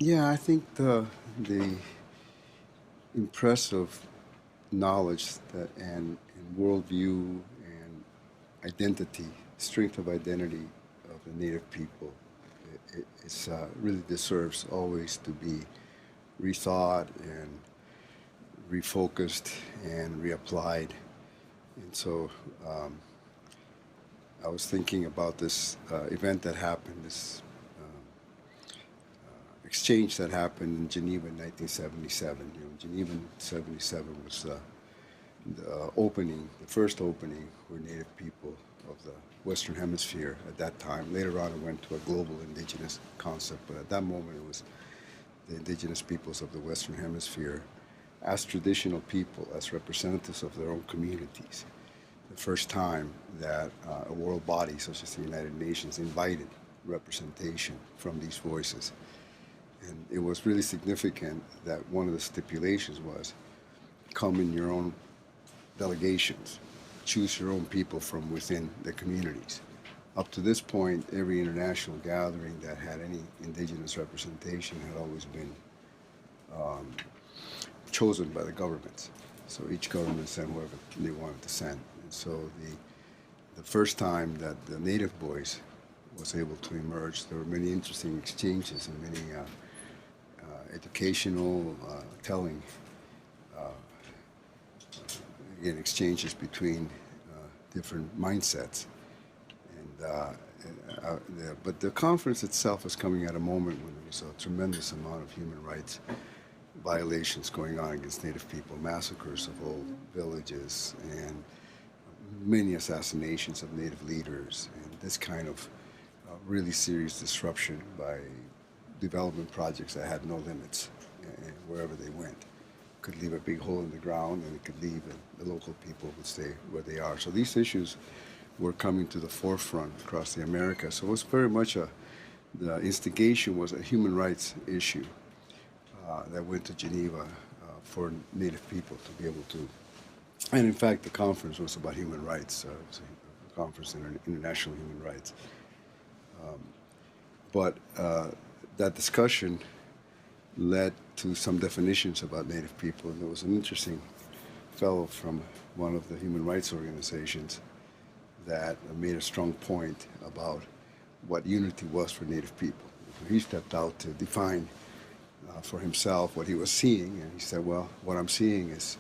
Yeah, I think the impressive knowledge that and worldview and identity, strength of identity of the Native people, really deserves always to be rethought and refocused and reapplied. And so um, I was thinking about this event that happened, this exchange that happened in Geneva in 1977. Geneva in '77 was the opening, the first opening for Native people of the Western Hemisphere at that time. Later on, it went to a global indigenous concept, but at that moment, it was the indigenous peoples of the Western Hemisphere as traditional people, as representatives of their own communities. The first time that a world body such as the United Nations invited representation from these voices. And it was really significant that one of the stipulations was come in your own delegations, choose your own people from within the communities. Up to this point, every international gathering that had any indigenous representation had always been chosen by the governments. So each government sent whoever they wanted to send. And so the first time that the native voice was able to emerge, there were many interesting exchanges and many educational, telling again, exchanges between different mindsets. And but the conference itself is coming at a moment when there was a tremendous amount of human rights violations going on against Native people, massacres of whole villages, and many assassinations of Native leaders, and this kind of really serious disruption by development projects that had no limits wherever they went. Could leave a big hole in the ground, and it could leave, and the local people would stay where they are. So these issues were coming to the forefront across the Americas. So it was very much the instigation was a human rights issue that went to Geneva for Native people to be able to. And in fact, the conference was about human rights. It was a conference on international human rights. But that discussion led to some definitions about Native people. And there was an interesting fellow from one of the human rights organizations that made a strong point about what unity was for Native people. He stepped out to define for himself what he was seeing, and he said, well, what I'm seeing is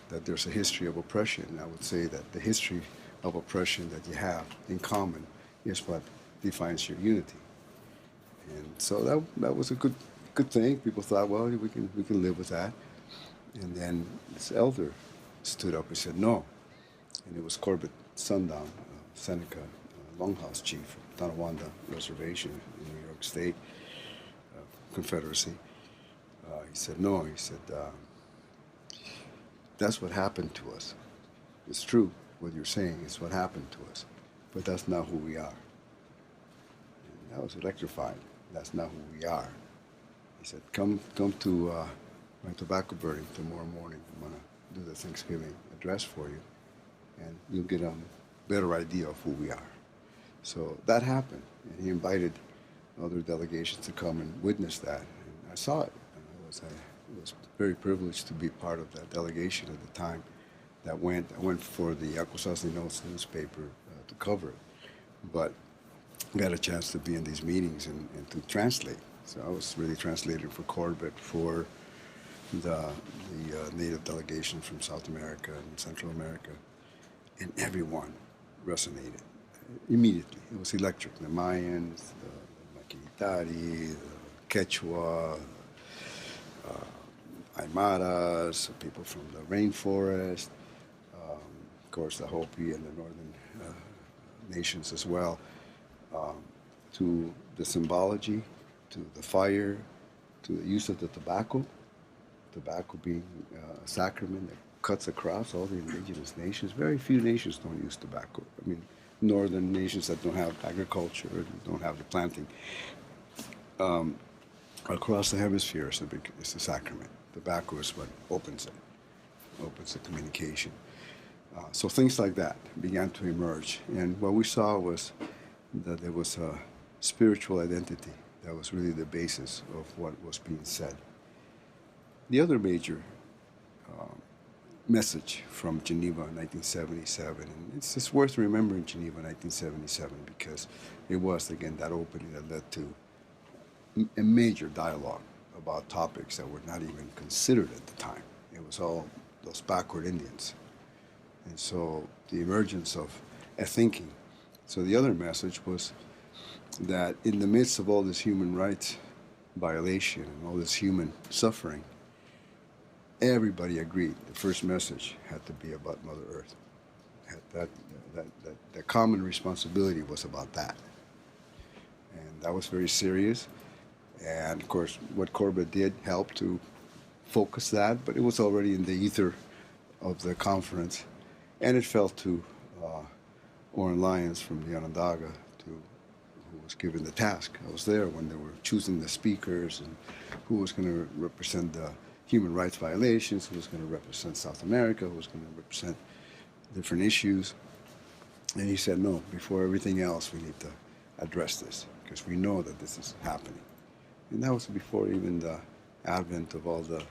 that there's a history of oppression. And I would say that the history of oppression that you have in common is what defines your unity. And so that was a good thing. People thought, well, we can live with that. And then this elder stood up and said, no. And it was Corbett Sundown, Seneca, Longhouse Chief of Tonawanda Reservation in New York State Confederacy. He said, no. He said, that's what happened to us. It's true what you're saying. It's what happened to us. But that's not who we are. And that was electrifying. That's not who we are. He said, come to my tobacco burning tomorrow morning. I'm going to do the Thanksgiving address for you, and you'll get a better idea of who we are. So that happened, and he invited other delegations to come and witness that. And I saw it. I was very privileged to be part of that delegation at the time that went. I went for the Akwesasne Notes newspaper to cover it, but got a chance to be in these meetings and to translate. So I was really translating for Corbett, for the native delegation from South America and Central America, and everyone resonated immediately. It was electric. The Mayans, the Maquinitari, the Quechua, Aymaras, people from the rainforest, of course the Hopi and the northern nations as well, to the symbology, to the fire, to the use of the tobacco being a sacrament that cuts across all the indigenous nations. Very few nations don't use tobacco. I mean, northern nations that don't have agriculture, don't have the planting. Across the hemisphere, it's a sacrament. Tobacco is what opens the communication. So things like that began to emerge. And what we saw was that there was a spiritual identity That was really the basis of what was being said. The other major message from Geneva in 1977, and it's just worth remembering Geneva in 1977 because it was, again, that opening that led to a major dialogue about topics that were not even considered at the time. It was all those backward Indians. And so the emergence of a thinking. So the other message was that in the midst of all this human rights violation and all this human suffering, everybody agreed the first message had to be about Mother Earth. The common responsibility was about that. And that was very serious. And of course, what Corbett did helped to focus that, but it was already in the ether of the conference. And it fell to Oren Lyons from the Onondaga, who was given the task. I was there when they were choosing the speakers and who was going to represent the human rights violations, who was going to represent South America, who was going to represent different issues. And he said, no, before everything else, we need to address this because we know that this is happening. And that was before even the advent of all the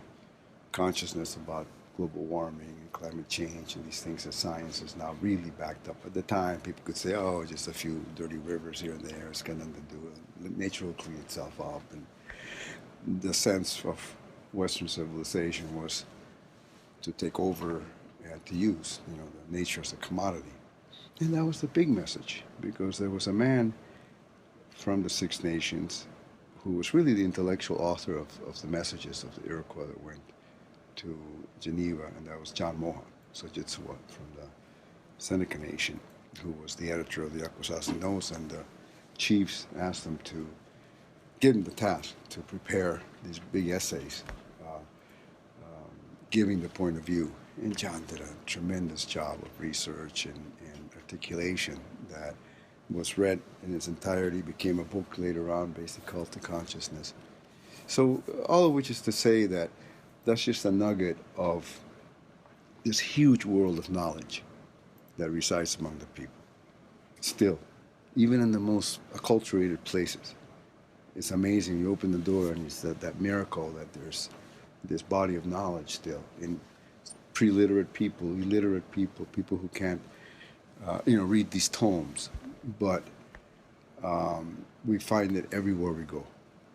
consciousness about global warming and climate change and these things that science is now really backed up. At the time, people could say, oh, just a few dirty rivers here and there, it's got nothing to do with it. Nature will clean itself up. And the sense of Western civilization was to take over and to use, the nature as a commodity. And that was the big message, because there was a man from the Six Nations who was really the intellectual author of the messages of the Iroquois that went to Geneva, and that was John Mohan Sojitsuwa from the Seneca Nation, who was the editor of the Akwesasne Notes, and the chiefs asked him to give him the task to prepare these big essays, giving the point of view. And John did a tremendous job of research and articulation that was read in its entirety, became a book later on, basically called The Consciousness. So all of which is to say that that's just a nugget of this huge world of knowledge that resides among the people. Still, even in the most acculturated places, it's amazing. You open the door and it's that miracle that there's this body of knowledge still in pre-literate people, illiterate people, people who can't, read these tomes. But we find it everywhere we go.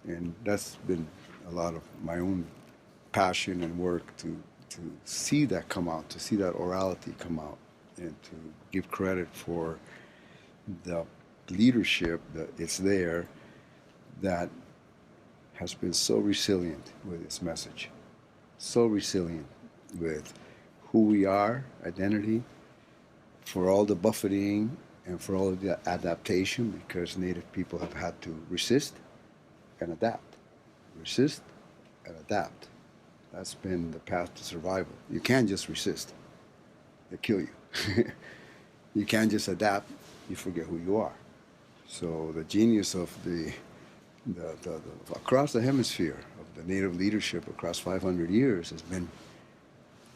And that's been a lot of my own passion and work to see that come out, to see that orality come out, and to give credit for the leadership that it's there that has been so resilient with its message, so resilient with who we are, identity, for all the buffeting and for all of the adaptation, because Native people have had to resist and adapt. Resist and adapt. That's been the path to survival. You can't just resist. They kill you. You can't just adapt. You forget who you are. So the genius of the across the hemisphere of the Native leadership across 500 years has been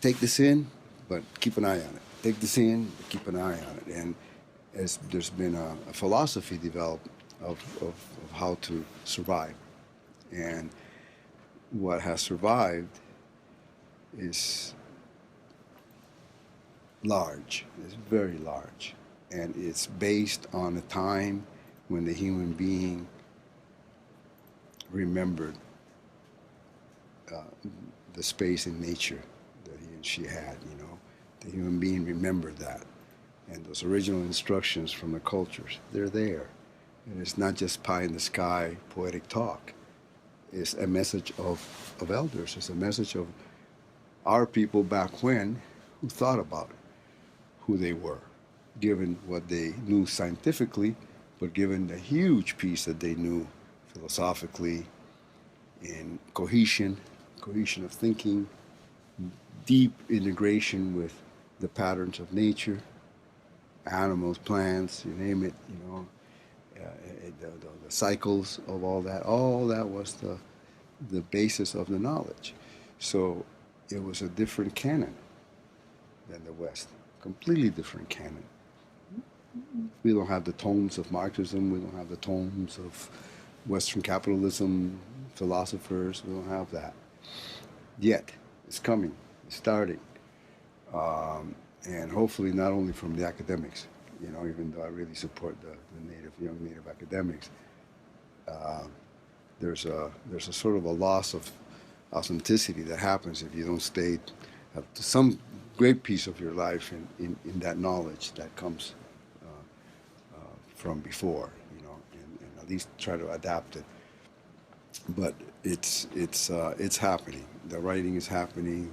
take this in, but keep an eye on it. Take this in, but keep an eye on it. And there's been a philosophy developed of how to survive. And what has survived is large. It's very large. And it's based on a time when the human being remembered the space in nature that he and she had, The human being remembered that. And those original instructions from the cultures, they're there. And it's not just pie in the sky poetic talk. It's a message of elders. It's a message of our people back when who thought about who they were, given what they knew scientifically, but given the huge piece that they knew philosophically in cohesion of thinking, deep integration with the patterns of nature, animals, plants, you name it, the cycles of all that was the basis of the knowledge. So it was a different canon than the West, completely different canon. We don't have the tomes of Marxism, we don't have the tomes of Western capitalism philosophers. We don't have that yet. It's coming. It's starting. And hopefully not only from the academics, even though I really support the young Native academics, uh, there's a sort of a loss of authenticity that happens if you don't stay to some great piece of your life in that knowledge that comes from before, and at least try to adapt it. But it's happening. The writing is happening.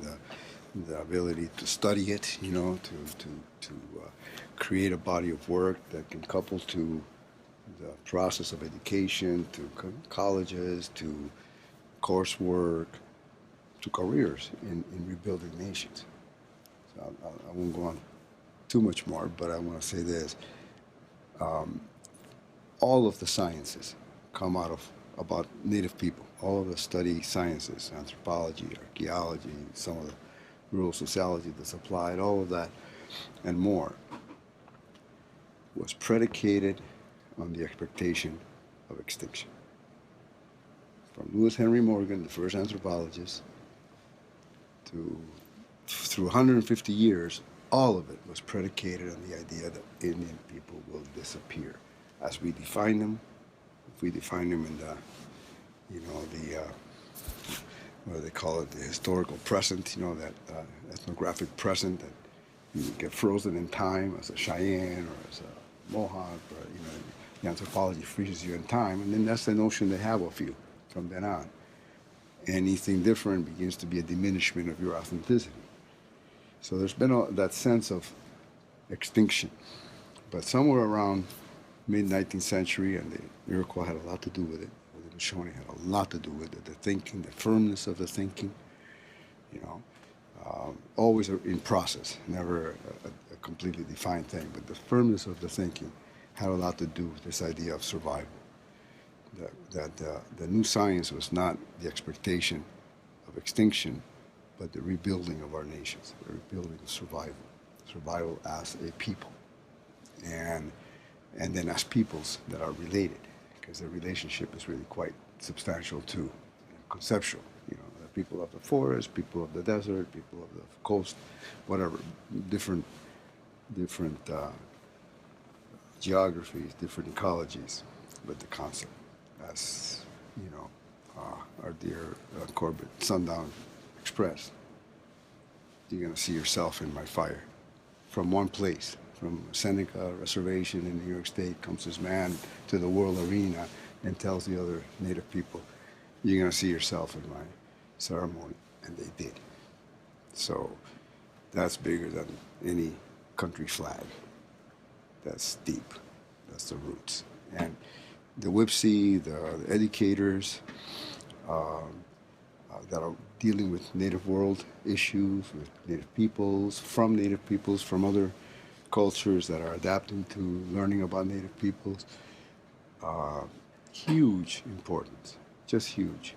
The ability to study it, to create a body of work that can couple to the process of education, to colleges, to coursework, to careers in rebuilding nations. So I won't go on too much more, but I want to say this: all of the sciences come out of about Native people. All of the study sciences, anthropology, archaeology, some of the rural sociology that's applied, all of that and more, was predicated on the expectation of extinction. From Lewis Henry Morgan, the first anthropologist, to through 150 years, all of it was predicated on the idea that Indian people will disappear as we define them. If we define them in the, what do they call it, the historical present, that ethnographic present that you get frozen in time as a Cheyenne or as a Mohawk, or the anthropology freezes you in time, and then that's the notion they have of you from then on. Anything different begins to be a diminishment of your authenticity. So there's been that sense of extinction, but somewhere around mid-19th century, and the Iroquois had a lot to do with it. The Shoshone had a lot to do with it. The thinking, the firmness of the thinking, always in process, never a completely defined thing. But the firmness of the thinking had a lot to do with this idea of survival. That the new science was not the expectation of extinction, but the rebuilding of our nations, the rebuilding of survival as a people, and then as peoples that are related, because the relationship is really quite substantial too, conceptual. The people of the forest, people of the desert, people of the coast, whatever, different geographies, different ecologies, but the concept, as our dear Corbett Sundown expressed, you're going to see yourself in my fire. From one place, from Seneca Reservation in New York State, comes this man to the world arena and tells the other Native people, you're going to see yourself in my ceremony. And they did. So that's bigger than any country flag. That's deep. That's the roots. And the WIPSI, the educators that are dealing with Native world issues, with Native peoples, from other cultures that are adapting to learning about Native peoples, huge importance, just huge.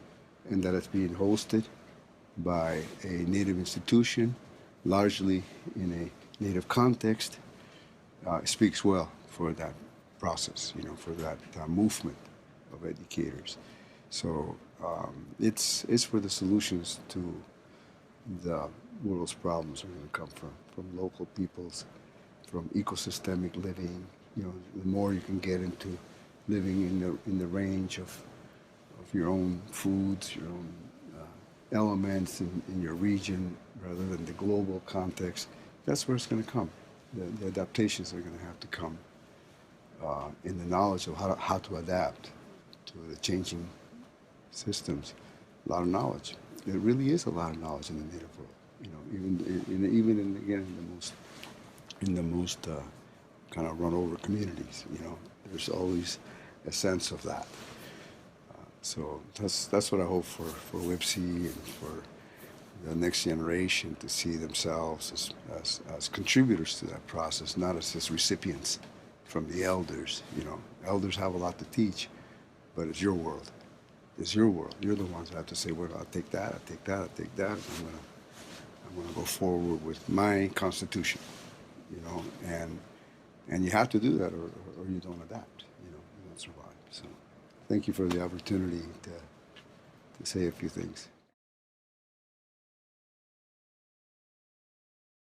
And that it's being hosted by a Native institution, largely in a Native context, speaks well for that process, for that movement of educators. So it's where the solutions to the world's problems are going to come from local peoples, from ecosystemic living. The more you can get into living in the range of your own foods, your own elements in your region, rather than the global context, that's where it's going to come. The adaptations are going to have to come in the knowledge of how to adapt to the changing systems. A lot of knowledge. There really is a lot of knowledge in the Native world. Even in the most kind of run over communities. There's always a sense of that. So that's what I hope for WIPSI and for the next generation to see themselves as contributors to that process, not as recipients from the elders. Elders have a lot to teach, but it's your world. It's your world. You're the ones that have to say, well, I'll take that, I'll take that, I'll take that. I'm gonna go forward with my constitution, and you have to do that or you don't adapt, you don't survive. So thank you for the opportunity to say a few things.